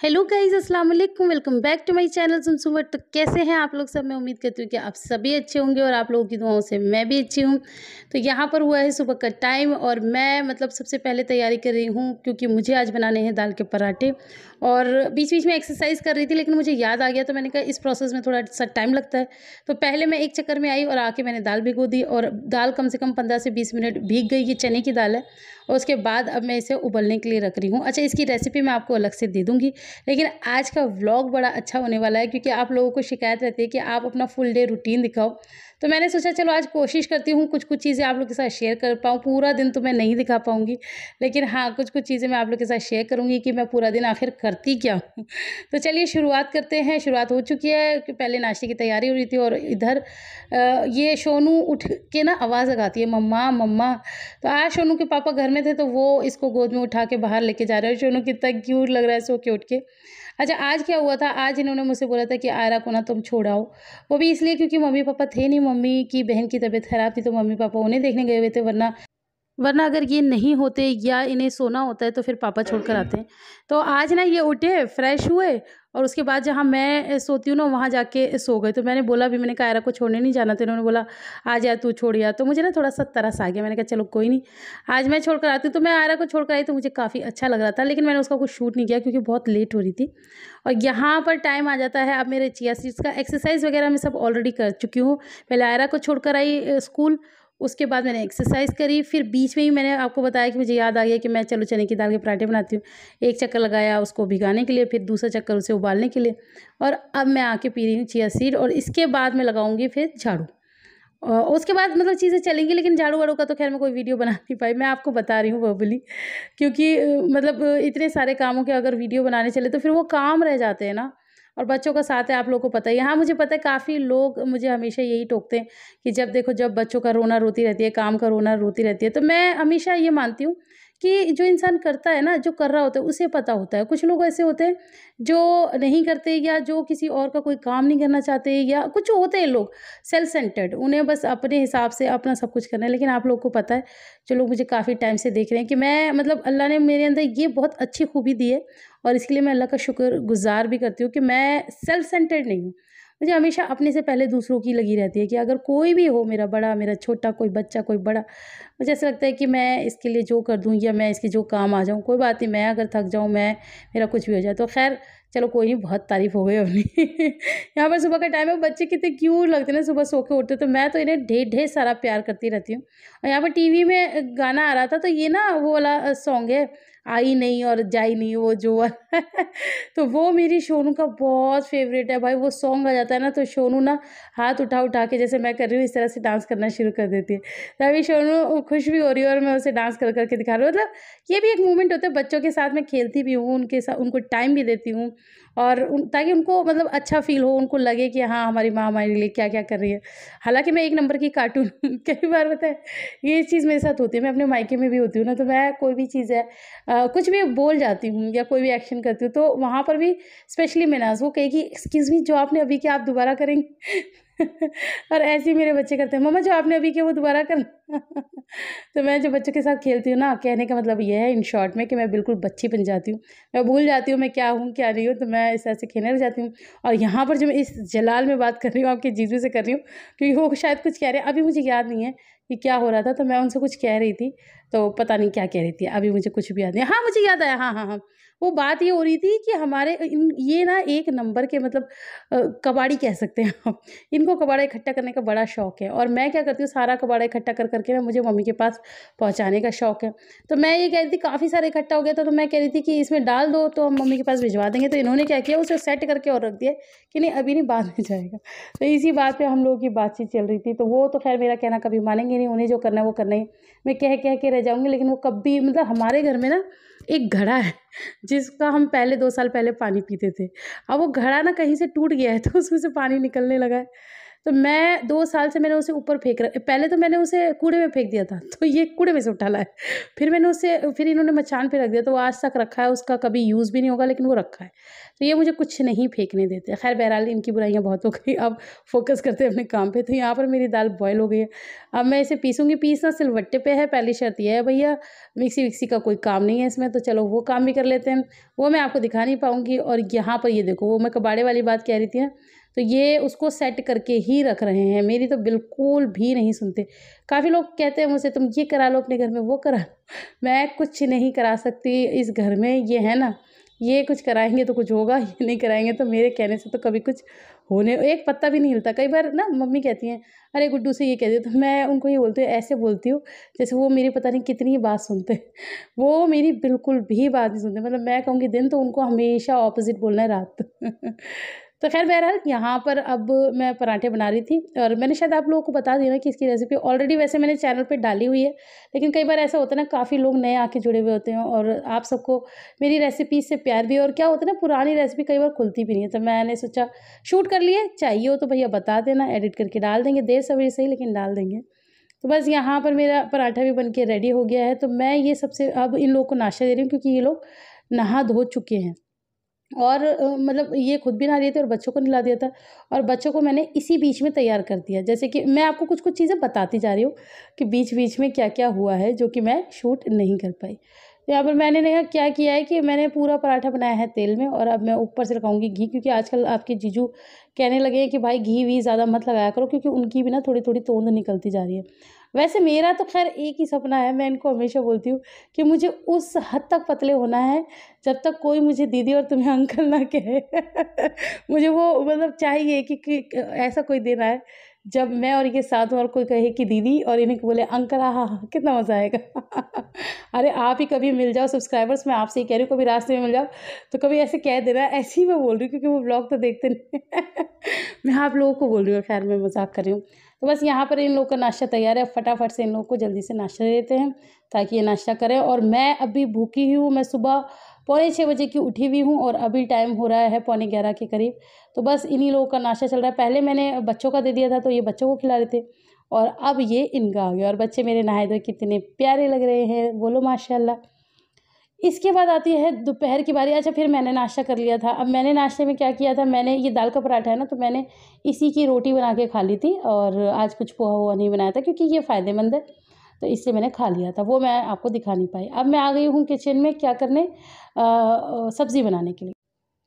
Hello guys, अस्सलाम वालेकुम। Welcome back to my channel सुमसुमट। तो कैसे हैं आप लोग सब? मैं उम्मीद करती हूँ कि आप सभी अच्छे होंगे और आप लोगों की दुआओं से मैं भी अच्छी हूँ। तो यहाँ पर हुआ है सुबह का टाइम और मैं सबसे पहले तैयारी कर रही हूँ क्योंकि मुझे आज बनाने हैं दाल के पराठे। और बीच बीच में एक्सरसाइज कर रही थी लेकिन मुझे याद आ गया, तो मैंने कहा इस प्रोसेस में थोड़ा सा टाइम लगता है। तो पहले मैं एक चक्कर में आई और आके मैंने दाल भिगो दी और दाल कम से कम 15 से 20 मिनट भीग गई। ये चने की दाल है और उसके बाद अब मैं इसे उबलने के लिए रख रही हूँ। अच्छा, इसकी रेसिपी मैं आपको अलग से दे दूँगी, लेकिन आज का व्लॉग बड़ा अच्छा होने वाला है क्योंकि आप लोगों को शिकायत रहती है कि आप अपना फुल डे रूटीन दिखाओ। तो मैंने सोचा चलो आज कोशिश करती हूँ कुछ-कुछ चीज़ें आप लोग के साथ शेयर कर पाऊँ। पूरा दिन तो मैं नहीं दिखा पाऊँगी, लेकिन हाँ, कुछ-कुछ चीज़ें मैं आप लोग के साथ शेयर करूँगी कि मैं पूरा दिन आखिर करती क्या हूँ। तो चलिए शुरुआत करते हैं। शुरुआत हो चुकी है कि पहले नाश्ते की तैयारी हो रही थी और इधर ये सोनू उठ के ना आवाज़ लगाती है, मम्मा मम्मा। तो आज सोनू के पापा घर में थे तो वो इसको गोद में उठा के बाहर लेके जा रहे हैं। सोनू कितना क्यूट लग रहा है सो के उठ के। अच्छा, आज क्या हुआ था, आज इन्होंने मुझसे बोला था कि आयरा को ना तुम छोड़ आओ। वो भी इसलिए क्योंकि मम्मी पापा थे नहीं, मम्मी की बहन की तबीयत ख़राब थी तो मम्मी पापा उन्हें देखने गए हुए थे, वरना वरना अगर ये नहीं होते या इन्हें सोना होता है तो फिर पापा छोड़कर आते हैं। तो आज ना ये उठे, फ्रेश हुए और उसके बाद जहाँ मैं सोती हूँ ना वहाँ जाके सो गए। तो मैंने बोला भी, मैंने कहा आयरा को छोड़ने नहीं जाना, तो इन्होंने बोला आ जा तू छोड़ यार। तो मुझे ना थोड़ा-सा तरस आ गया। मैंने कहा चलो कोई नहीं, आज मैं छोड़ कर आती हूँ। तो मैं आयरा को छोड़कर आई तो मुझे काफ़ी अच्छा लग रहा था, लेकिन मैंने उसका कुछ शूट नहीं किया क्योंकि बहुत लेट हो रही थी। और यहाँ पर टाइम आ जाता है अब मेरे चिया सीड्स का। एक्सरसाइज़ वगैरह मैं सब ऑलरेडी कर चुकी हूँ। पहले आयरा को छोड़कर आई स्कूल, उसके बाद मैंने एक्सरसाइज़ करी, फिर बीच में ही मैंने आपको बताया कि मुझे याद आ गया कि मैं चलो चने की दाल के पराठे बनाती हूँ। एक चक्कर लगाया उसको भिगाने के लिए, फिर दूसरा चक्कर उसे उबालने के लिए, और अब मैं आके पी रही हूँ चिया सीड और इसके बाद मैं लगाऊँगी फिर झाड़ू। उसके बाद चीज़ें चलेंगी, लेकिन झाड़ू-वाड़ू का तो ख़ैर मैं कोई वीडियो बना नहीं पाई। मैं आपको बता रही हूँ वर्बली, क्योंकि इतने सारे कामों के अगर वीडियो बनाने चले तो फिर वो काम रह जाते हैं ना। और बच्चों का साथ है, आप लोगों को पता ही है। हाँ, मुझे पता है काफ़ी लोग मुझे हमेशा यही टोकते हैं कि जब देखो जब बच्चों का रोना रोती रहती है, काम का रोना रोती रहती है। तो मैं हमेशा ये मानती हूँ कि जो इंसान करता है ना, जो कर रहा होता है उसे पता होता है। कुछ लोग ऐसे होते हैं जो नहीं करते या जो किसी और का कोई काम नहीं करना चाहते, या कुछ होते हैं लोग सेल्फ सेंटर्ड, उन्हें बस अपने हिसाब से अपना सब कुछ करना है। लेकिन आप लोगों को पता है, जो लोग मुझे काफ़ी टाइम से देख रहे हैं, कि मैं अल्लाह ने मेरे अंदर ये बहुत अच्छी खूबी दी है और इसके लिए मैं अल्लाह का शुक्रगुज़ार भी करती हूँ कि मैं सेल्फ सेंटर्ड नहीं हूँ। मुझे हमेशा अपने से पहले दूसरों की लगी रहती है कि अगर कोई भी हो, मेरा बड़ा, मेरा छोटा, कोई बच्चा, कोई बड़ा, मुझे ऐसा लगता है कि मैं इसके लिए जो कर दूँ या मैं इसके जो काम आ जाऊँ, कोई बात नहीं, मैं अगर थक जाऊँ, मैं मेरा कुछ भी हो जाए तो ख़ैर चलो कोई नहीं, बहुत तारीफ़ हो गई अपनी। यहाँ पर सुबह का टाइम है, बच्चे कितने क्यूट लगते हैं ना, सुबह सो के उठते, तो मैं तो इन्हें ढेर सारा प्यार करती रहती हूँ। और यहाँ पर टीवी में गाना आ रहा था, तो ये ना वो वाला सॉन्ग है, आई नहीं और जाई नहीं, वो जो वाला तो वो मेरी सोनू का बहुत फ़ेवरेट है भाई। वो सॉन्ग आ जाता है ना तो सोनू ना हाथ उठा के, जैसे मैं कर रही हूँ इस तरह से डांस करना शुरू कर देती है। तो अभी सोनू खुश भी हो रही है और मैं उसे डांस कर के दिखा रही हूँ। ये भी एक मोमेंट होता है, बच्चों के साथ मैं खेलती भी हूँ, उनके साथ उनको टाइम भी देती हूँ, और ताकि उनको अच्छा फ़ील हो, उनको लगे कि हाँ, हमारी माँ हमारे लिए क्या-क्या कर रही है। हालाँकि मैं एक नंबर की कार्टून कई बार पता है ये चीज़ मेरे साथ होती है। मैं अपने मायके में भी होती हूँ ना, तो मैं कोई भी चीज़ है, कुछ भी बोल जाती हूँ या कोई भी एक्शन करती हूँ, तो वहाँ पर भी स्पेशली मेनाज़ वो कहेगी, एक्सक्यूज़ मी, जो आपने अभी किया आप दोबारा करेंगे? और ऐसे ही मेरे बच्चे करते हैं, मम्मा जो आपने अभी किया वो दोबारा करना। तो मैं जो बच्चों के साथ खेलती हूँ ना, कहने का मतलब ये है इन शॉर्ट में कि मैं बिल्कुल बच्ची बन जाती हूँ। मैं भूल जाती हूँ मैं क्या हूँ, क्या नहीं हूँ, तो मैं इस तरह से खेलने लग जाती हूँ। और यहाँ पर जो मैं इस जलाल में बात कर रही हूँ, आपके जीजू से कर रही हूँ, क्योंकि वो शायद कुछ कह रहे हैं। अभी मुझे याद नहीं है कि क्या हो रहा था, तो मैं उनसे कुछ कह रही थी, तो पता नहीं क्या कह रही थी, अभी मुझे कुछ भी याद नहीं है। हाँ, मुझे याद आया, हाँ, हाँ, हाँ। वो बात ये हो रही थी कि हमारे ये ना एक नंबर के कबाड़ी कह सकते हैं आप। इनको कबाड़ा इकट्ठा करने का बड़ा शौक है, और मैं क्या करती हूँ, सारा कबाड़ा इकट्ठा कर के ना मुझे मम्मी के पास पहुँचाने का शौक है। तो मैं ये कह रही थी, काफ़ी सारा इकट्ठा हो गया था, तो मैं कह रही थी कि इसमें डाल दो तो हम मम्मी के पास भिजवा देंगे। तो इन्होंने क्या किया, उसे सेट करके और रख दिया कि नहीं अभी नहीं, बाद में जाएगा। तो इसी बात पे हम लोगों की बातचीत चल रही थी। तो वो तो खैर मेरा कहना कभी मानेंगे नहीं, उन्हें जो करना है वो करना ही। मैं कह के रह जाऊँगी, लेकिन वो कभी हमारे घर में ना एक घड़ा है जिसका हम पहले 2 साल पहले पानी पीते थे। अब वो घड़ा ना कहीं से टूट गया है, तो उसमें से पानी निकलने लगा है। तो मैं 2 साल से मैंने उसे ऊपर फेंक र पहले तो मैंने उसे कूड़े में फेंक दिया था, तो ये कूड़े में से उठा लाए। फिर इन्होंने मचान पे रख दिया, तो वो आज तक रखा है, उसका कभी यूज़ भी नहीं होगा लेकिन वो रखा है। तो ये मुझे कुछ नहीं फेंकने देते। ख़ैर बहरहाल इनकी बुराइयाँ बहुत हो गई, अब फ़ोकस करते हैं अपने काम पे। तो यहाँ पर मेरी दाल बॉयल हो गई है। अब मैं इसे पीसूँगी, पीसना सिलवट्टे पे है। पहली शर्त ये है भैया, मिक्सी-विक्सी का कोई काम नहीं है इसमें, तो चलो वो काम भी कर लेते हैं। वो मैं आपको दिखा नहीं पाऊँगी। और यहाँ पर ये देखो, वो मैं कबाड़े वाली बात कह रही थी ना, तो ये उसको सेट करके ही रख रहे हैं। मेरी तो बिल्कुल भी नहीं सुनते। काफ़ी लोग कहते हैं मुझसे, तुम ये करा लो अपने घर में, वो करा लो। मैं कुछ नहीं करा सकती इस घर में। ये है ना, ये कुछ कराएँगे तो कुछ होगा, ये नहीं कराएँगे तो मेरे कहने से तो कभी कुछ होने एक पत्ता भी नहीं हिलता। कई बार ना मम्मी कहती हैं, अरे गुड्डू से ये कह दियो, तो मैं उनको ये बोलती हूँ, ऐसे बोलती हूँ जैसे वो मेरी पता नहीं कितनी बात सुनते हैं। वो मेरी बिल्कुल भी बात नहीं सुनते। मतलब मैं कहूँगी दिन, तो उनको हमेशा ऑपोज़िट बोलना है रात। तो ख़ैर बहरहाल यहाँ पर अब मैं पराठे बना रही थी, और मैंने शायद आप लोगों को बता दिया ना कि इसकी रेसिपी ऑलरेडी वैसे मैंने चैनल पे डाली हुई है। लेकिन कई बार ऐसा होता है ना, काफ़ी लोग नए आके जुड़े हुए होते हैं, और आप सबको मेरी रेसिपी से प्यार भी है। और क्या होता है ना, पुरानी रेसिपी कई बार खुलती भी नहीं है, तो मैंने सोचा शूट कर लिए, चाहिए हो तो भैया बता देना, एडिट करके डाल देंगे, देर सवेर सही लेकिन डाल देंगे। तो बस यहाँ पर मेरा पराठा भी बन के रेडी हो गया है। तो मैं ये सबसे अब इन लोगों को नाश्ता दे रही हूँ, क्योंकि ये लोग नहा धो चुके हैं। और मतलब ये खुद भी नहा लिए थे और बच्चों को नहला दिया था, और बच्चों को मैंने इसी बीच में तैयार कर दिया। जैसे कि मैं आपको कुछ-कुछ चीज़ें बताती जा रही हूँ कि बीच-बीच में क्या-क्या हुआ है, जो कि मैं शूट नहीं कर पाई। तो यहाँ पर मैंने ना क्या किया है कि मैंने पूरा पराठा बनाया है तेल में, और अब मैं ऊपर से लगाऊँगी घी, क्योंकि आजकल आपके जीजू कहने लगे हैं कि भाई घी-वी ज़्यादा मत लगाया करो, क्योंकि उनकी भी ना थोड़ी-थोड़ी तोंद निकलती जा रही है। वैसे मेरा तो ख़ैर एक ही सपना है, मैं इनको हमेशा बोलती हूँ कि मुझे उस हद तक पतले होना है जब तक कोई मुझे दीदी और तुम्हें अंकल ना कहे। मुझे वो मतलब चाहिए कि ऐसा कोई दिन आए जब मैं और ये साथ हूँ, और कोई कहे कि दीदी और इन्हें बोले अंकल, आहा! कितना मज़ा आएगा। अरे आप ही कभी मिल जाओ सब्सक्राइबर्स, मैं आपसे ही कह रही हूँ, कभी रास्ते में मिल जाओ तो कभी ऐसे कह देना। ऐसे ही मैं बोल रही हूँ, क्योंकि वो व्लॉग तो देखते नहीं। मैं आप लोगों को बोल रही हूँ, खैर मैं मज़ाक कर रही हूँ। तो बस यहाँ पर इन लोगों का नाश्ता तैयार है। फटाफट से इन लोगों को जल्दी से नाश्ता दे देते हैं, ताकि ये नाश्ता करें। और मैं अभी भूखी ही हूँ। मैं सुबह पौने 6 बजे की उठी हुई हूँ, और अभी टाइम हो रहा है पौने 11 के करीब। तो बस इन्हीं लोगों का नाश्ता चल रहा है। पहले मैंने बच्चों का दे दिया था, तो ये बच्चों को खिला रहे थे, और अब ये इनका आ गया। और बच्चे मेरे नहाए धोए कितने प्यारे लग रहे हैं, बोलो माशाल्लाह। इसके बाद आती है दोपहर की बारी। अच्छा, फिर मैंने नाश्ता कर लिया था। अब मैंने नाश्ते में क्या किया था, मैंने ये दाल का पराठा है ना, तो मैंने इसी की रोटी बना के खा ली थी, और आज कुछ पोहा वोहा नहीं बनाया था, क्योंकि ये फ़ायदेमंद है, तो इसलिए मैंने खा लिया था। वो मैं आपको दिखा नहीं पाई। अब मैं आ गई हूँ किचन में क्या करने, सब्ज़ी बनाने के लिए।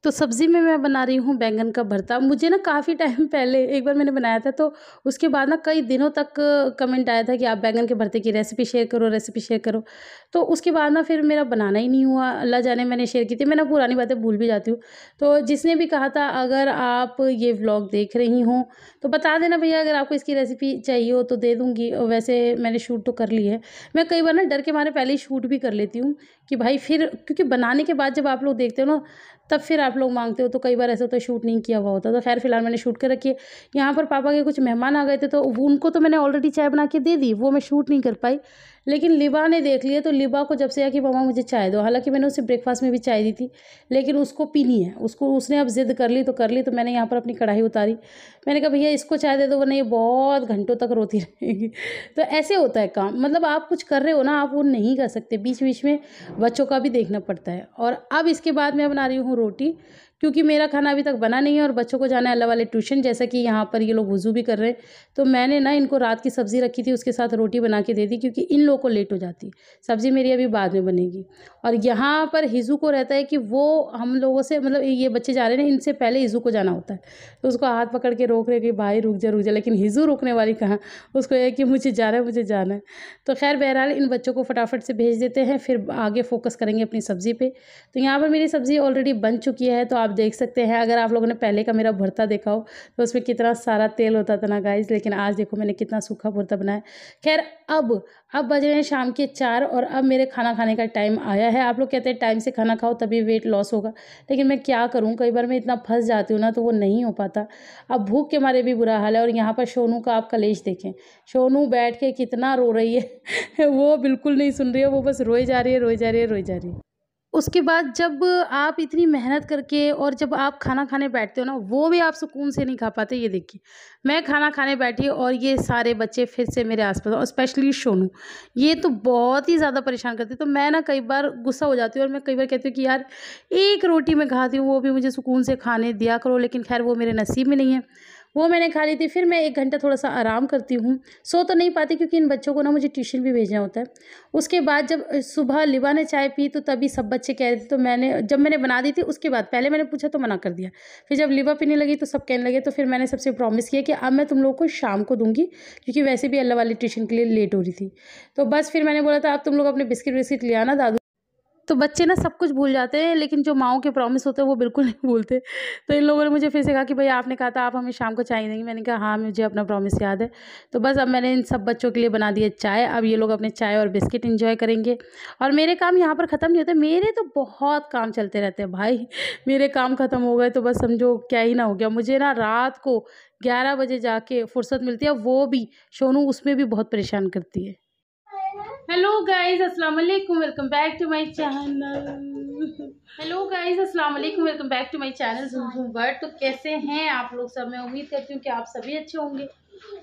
तो सब्ज़ी में मैं बना रही हूँ बैंगन का भरता। मुझे ना काफ़ी टाइम पहले एक बार मैंने बनाया था, तो उसके बाद ना कई दिनों तक कमेंट आया था कि आप बैंगन के भरते की रेसिपी शेयर करो, रेसिपी शेयर करो। तो उसके बाद ना फिर मेरा बनाना ही नहीं हुआ। अल्लाह जाने मैंने शेयर की थी, मैं ना पुरानी बातें भूल भी जाती हूँ। तो जिसने भी कहा था, अगर आप ये व्लॉग देख रही हों तो बता देना भैया, अगर आपको इसकी रेसिपी चाहिए हो तो दे दूँगी। और वैसे मैंने शूट तो कर ली है। मैं कई बार ना डर के मारे पहले ही शूट भी कर लेती हूँ, कि भाई फिर, क्योंकि बनाने के बाद जब आप लोग देखते हो ना, तब फिर आप लोग माँगते हो, तो कई बार ऐसा होता है शूट नहीं किया हुआ होता। तो ख़ैर फ़िलहाल मैंने शूट कर रखी है। यहाँ पर पापा के कुछ मेहमान आ गए थे, तो उनको तो मैंने ऑलरेडी चाय बना के दे दी, वो मैं शूट नहीं कर पाई। लेकिन लिबा ने देख लिया, तो लिबा को जब से आया कि मम्मा मुझे चाय दो, हालाँकि मैंने उसे ब्रेकफ़ास्ट में भी चाय दी थी, लेकिन उसको पीनी है। उसने अब ज़िद कर ली तो कर ली। तो मैंने यहाँ पर अपनी कढ़ाई उतारी। मैंने कहा भैया इसको चाय दे दो, वरना ये बहुत घंटों तक रोती रहेगी। तो ऐसे होता है काम, मतलब आप कुछ कर रहे हो ना, आप वो नहीं कर सकते, बीच-बीच में बच्चों का भी देखना पड़ता है। और अब इसके बाद मैं बना रही हूँ रोटी, क्योंकि मेरा खाना अभी तक बना नहीं है, और बच्चों को जाना है अल्लाह वाले ट्यूशन। जैसा कि यहाँ पर ये लोग वज़ू भी कर रहे हैं, तो मैंने ना इनको रात की सब्ज़ी रखी थी, उसके साथ रोटी बना के दे दी, क्योंकि इन लोगों को लेट हो जाती। सब्ज़ी मेरी अभी बाद में बनेगी। और यहाँ पर हिज़ू को रहता है कि वो हम लोगों से, मतलब ये बच्चे जा रहे हैं ना, इनसे पहले हिज़ू को जाना होता है, तो उसको हाथ पकड़ के रोक रहे कि भाई रुक जा रुक जा। लेकिन हिज़ू रुकने वाली कहाँ, उसको ये है कि मुझे जाना है, मुझे जाना है। तो खैर बहरहाल इन बच्चों को फटाफट से भेज देते हैं, फिर आगे फ़ोकस करेंगे अपनी सब्ज़ी पे। तो यहाँ पर मेरी सब्ज़ी ऑलरेडी बन चुकी है, तो आप देख सकते हैं। अगर आप लोगों ने पहले का मेरा भरता देखा हो, तो उसमें कितना सारा तेल होता था ना गाइज़, लेकिन आज देखो मैंने कितना सूखा भरता बनाया। खैर अब बज रहे हैं शाम के 4, और अब मेरे खाना खाने का टाइम आया है। आप लोग कहते हैं टाइम से खाना खाओ तभी वेट लॉस होगा, लेकिन मैं क्या करूँ, कई बार मैं इतना फँस जाती हूँ ना, तो वो नहीं हो पाता। अब भूख के मारे भी बुरा हाल है। और यहाँ पर सोनू का आप कलेश देखें, सोनू बैठ के कितना रो रही है। वो बिल्कुल नहीं सुन रही है, वो बस रोए जा रही है, रोए जा रही है, रोए जा रही है। उसके बाद जब आप इतनी मेहनत करके और जब आप खाना खाने बैठते हो ना, वो भी आप सुकून से नहीं खा पाते। ये देखिए, मैं खाना खाने बैठी और ये सारे बच्चे फिर से मेरे आस-पास और स्पेशली सोनू, ये तो बहुत ही ज़्यादा परेशान करते हैं। तो मैं ना कई बार गुस्सा हो जाती हूँ और मैं कई बार कहती हूँ कि यार, एक रोटी मैं खाती हूँ, वो भी मुझे सुकून से खाने दिया करो। लेकिन ख़ैर वो मेरे नसीब में नहीं है। वो मैंने खा ली थी, फिर मैं 1 घंटा थोड़ा-सा आराम करती हूँ। सो तो नहीं पाती क्योंकि इन बच्चों को ना मुझे ट्यूशन भी भेजना होता है। उसके बाद जब सुबह लिबा ने चाय पी तो तभी सब बच्चे कह रहे थे, तो जब मैंने बना दी थी उसके बाद पहले मैंने पूछा तो मना कर दिया। फिर जब लिबा पीने लगी तो सब कहने लगे, तो फिर मैंने सबसे प्रॉमिस किया कि अब मैं तुम लोगों को शाम को दूँगी, क्योंकि वैसे भी अल्लाह वाली ट्यूशन के लिए लेट हो रही थी। तो बस फिर मैंने बोला था अब तुम लोग अपने बिस्किट-विस्किट ले आना दादू। तो बच्चे ना सब कुछ भूल जाते हैं, लेकिन जो माँओं के प्रॉमिस होते हैं वो बिल्कुल नहीं भूलते। तो इन लोगों ने मुझे फिर से कहा कि भई आपने कहा था आप हमें शाम को चाय देंगी। मैंने कहा हाँ, मुझे अपना प्रॉमिस याद है। तो बस अब मैंने इन सब बच्चों के लिए बना दी है चाय। अब ये लोग अपने चाय और बिस्किट एन्जॉय करेंगे और मेरे काम यहाँ पर ख़त्म नहीं होते। मेरे तो बहुत काम चलते रहते हैं भाई। मेरे काम ख़त्म हो गए तो बस समझो क्या ही ना हो गया। मुझे ना रात को 11 बजे जाके फुर्सत मिलती है, वो भी सोनू उसमें भी बहुत परेशान करती है। हेलो गाइस, अस्सलाम वालेकुम, welcome back to my channel. Hello guys, अस्सलाम वालेकुम, welcome back to my channel Zumzum world. तो कैसे हैं आप लोग सब? मैं उम्मीद करती हूँ कि आप सभी अच्छे होंगे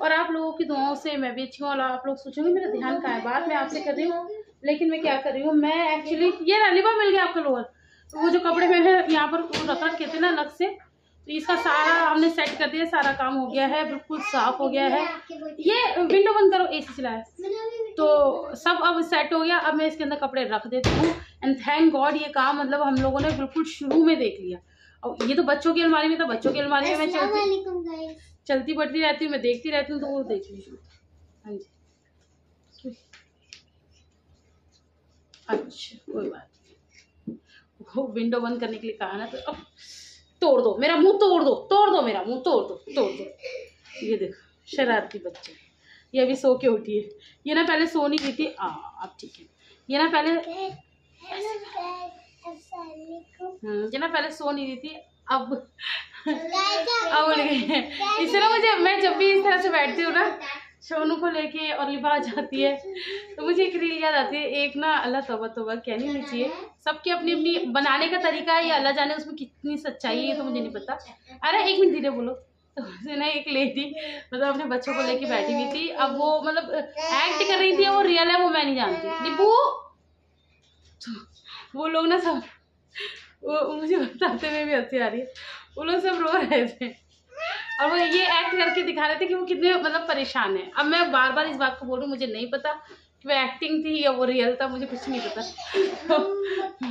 और आप लोगों की दुआओं से मैं भी अच्छी हूँ। और आप लोग सोचेंगे मेरा ध्यान कहाँ है, बात मैं आपसे कर रही हूँ लेकिन मैं क्या कर रही हूँ, मैं एक्चुअली ये रालिबा मिल गया आपका लोअर। तो वो जो कपड़े मैंने यहाँ पर रख रखे थे ना अलग से, तो इसका सारा हमने सेट कर दिया, सारा काम हो गया है, बिल्कुल साफ हो गया है। ये विंडो बंद करो, एसी चलाया। तो सब अब सेट हो गया। अब मैं इसके अंदर कपड़े रख देती हूँ एंड थैंक गॉड ये काम मतलब हम लोगों ने बिल्कुल शुरू में देख लिया। और ये तो बच्चों की अलमारी में था, बच्चों की अलमारी में मैं चलती बढ़ती रहती हूँ, मैं देखती रहती हूँ, तो वो देख लीजिए। हाँ जी, अच्छा कोई बात नहीं। वो विंडो बंद करने के लिए कहा ना, तो अब तोड़ दो मेरा मुंह, तोड़ दो मेरा मुंह, तोड़ दो। ये देखो शरारती बच्चे, ये अभी सो के उठी है। ये ना पहले सो नहीं रही थी, अब ठीक है। ये ना पहले ये ना पहले सो नहीं रही थी, अब उठ गई है। इससे ना मुझे, मैं जब भी इस तरह से बैठती हूँ ना सोनू को लेके और लिबा आ जाती है, तो मुझे एक रील याद आती है। एक ना, अल्लाह तौबा तौबा कहनी नहीं चाहिए, सबकी अपनी अपनी बनाने का तरीका है, या अल्लाह जाने उसमें कितनी सच्चाई है, ये तो मुझे नहीं पता। अरे एक मिनट धीरे बोलो। तो उसने ना एक लेडी मतलब अपने बच्चों को लेके बैठी हुई थी। अब वो मतलब एक्ट कर रही थी, वो रियल है वो मैं नहीं जानती। निब्बू, तो वो लोग ना सब, वो मुझे बताते हुए भी हंसी आ रही है, वो लोग सब रो रहे थे और वो ये एक्ट करके दिखा रहे थे कि वो कितने मतलब परेशान है। अब मैं बार बार इस बात को बोल रही हूँ, मुझे नहीं पता कि वो एक्टिंग थी या वो रियल था, मुझे कुछ नहीं पता। तो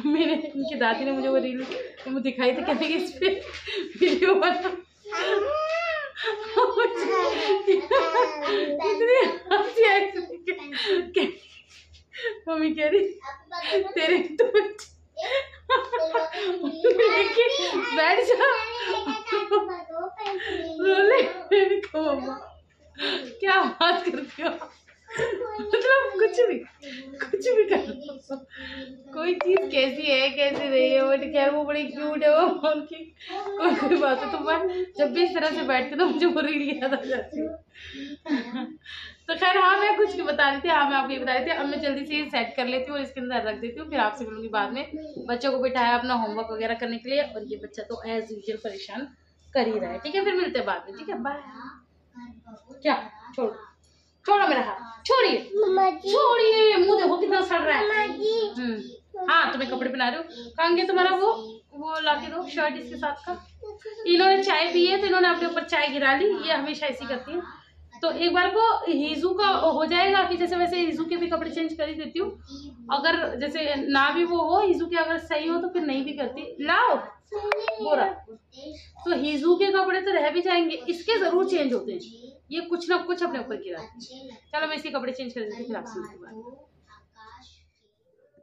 मेरे उनकी दादी ने मुझे वो रील वो दिखाई थी, कहते कि इस पे वीडियो बना। मम्मी कह रही तेरे तो बैठ जा, मम्मा क्या बात करती हो, मतलब कुछ भी कर लो, कोई चीज कैसी है कैसी नहीं है, बट क्या वो बड़ी क्यूट है वो उनकी कोई बात है। तो मैं जब भी इस तरह से बैठती हूँ ना मुझे वो रील याद आ जाती है। तो खैर हाँ, मैं कुछ नहीं बता रही थी, हाँ मैं आपको ये बता रही थी। अब मैं जल्दी से सेट कर लेती हूँ और इसके अंदर रख देती हूँ, फिर आपसे मिलूंगी बाद में। बच्चों को बिठाया अपना होमवर्क वगैरह करने के लिए, और ये बच्चा तो एज यूजुअल परेशान कर ही रहा है। ठीक है, फिर मिलते हैं बाद में। ठीक है, बाय। क्या छोड़ो मेरा हाथ, छोड़िए मुंह देखो कितना सड़ रहा है। हाँ, तुम्हें कपड़े पहना रही हूँ। कहाँ गया तुम्हारा वो लाके दो शर्ट इसके साथ का। इन्होंने चाय पी है तो इन्होंने अपने ऊपर चाय गिरा ली, ये हमेशा ऐसी करती है। तो एक बार को हीजू का हो जाएगा कि जैसे वैसे हीजू के भी कपड़े चेंज कर ही देती हूँ। अगर जैसे ना भी वो हो हीजू के, अगर सही हो तो फिर नहीं भी करती। लाओ बोरा, तो हीजू के कपड़े तो रह भी जाएंगे, इसके जरूर चेंज होते हैं, ये कुछ ना कुछ अपने ऊपर गिरा। चलो मैं इसके कपड़े चेंज कर देती हूँ, फिर आपसे मिलती हूँ।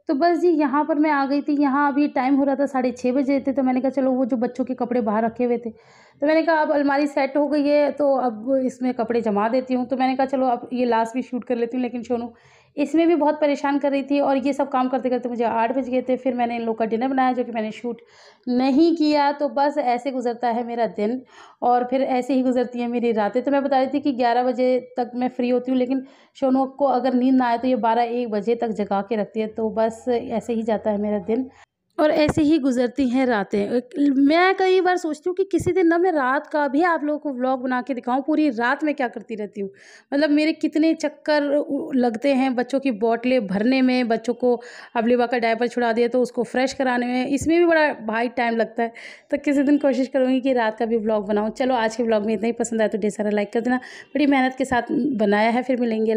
तो बस जी यहाँ पर मैं आ गई थी। यहाँ अभी टाइम हो रहा था 6:30 बजे थे, तो मैंने कहा चलो वो जो बच्चों के कपड़े बाहर रखे हुए थे, तो मैंने कहा अब अलमारी सेट हो गई है तो अब इसमें कपड़े जमा देती हूँ। तो मैंने कहा चलो अब ये लास्ट भी शूट कर लेती हूँ, लेकिन सोनू इसमें भी बहुत परेशान कर रही थी और ये सब काम करते करते मुझे 8 बज गए थे। फिर मैंने इन लोग का डिनर बनाया जो कि मैंने शूट नहीं किया। तो बस ऐसे गुजरता है मेरा दिन और फिर ऐसे ही गुजरती है मेरी रातें। तो मैं बता रही थी कि 11 बजे तक मैं फ्री होती हूँ, लेकिन सोनू को अगर नींद ना आए तो ये 12-1 बजे तक जगा के रखती है। तो बस ऐसे ही जाता है मेरा दिन। और ऐसे ही गुज़रती हैं रातें। मैं कई बार सोचती हूँ कि किसी दिन ना मैं रात का भी आप लोगों को व्लॉग बना के दिखाऊँ, पूरी रात मैं क्या करती रहती हूँ। मतलब मेरे कितने चक्कर लगते हैं बच्चों की बॉटलें भरने में, बच्चों को अब लिवा का डायपर छुड़ा दिया तो उसको फ्रेश कराने में, इसमें भी बड़ा भाई टाइम लगता है। तो किसी दिन कोशिश करूँगी कि रात का भी व्लॉग बनाऊँ। चलो आज के व्लॉग में इतना ही, पसंद आया तो ढेर सारा लाइक कर देना। बड़ी मेहनत के साथ बनाया है, फिर मिलेंगे।